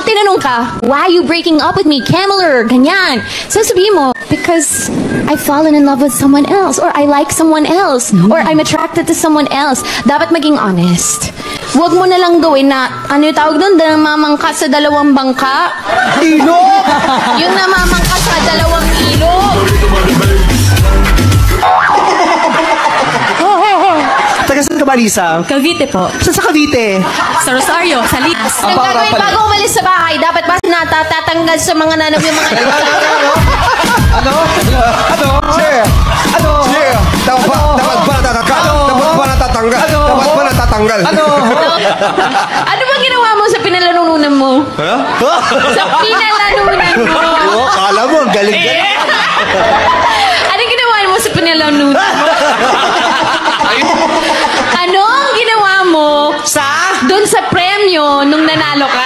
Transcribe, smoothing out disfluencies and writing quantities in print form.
tinanong ka, why are you breaking up with me, Cameler? Ganyan. Sasabihin mo, because I've fallen in love with someone else, or I like someone else, or I'm attracted to someone else. Dapat maging honest. Huwag mo na lang gawin na, ano yung tawag doon, namamangka sa dalawang bangka? Ilog! Yung namamangka sa dalawang ilog. Taga saan ka ba, Lisa? Cavite po. Saan sa Cavite? Sa Rosario, sa Ligas. Ang gagawin bago umalis sa bahay, dapat ba natatatanggal sa mga nanap yung mga Ano? Sir! Ano? Sir! Dapat ba natatanggal? Dapat ba natatanggal? Dapat ba natatanggal? Ano bang ginawa mo sa pinalanunan mo? Sa pinalanunan mo? Oo, kala mo, galing. Anong ginawa mo sa pinalanunan mo? Anong ginawa mo Sa? doon sa premyo nung nanalo ka?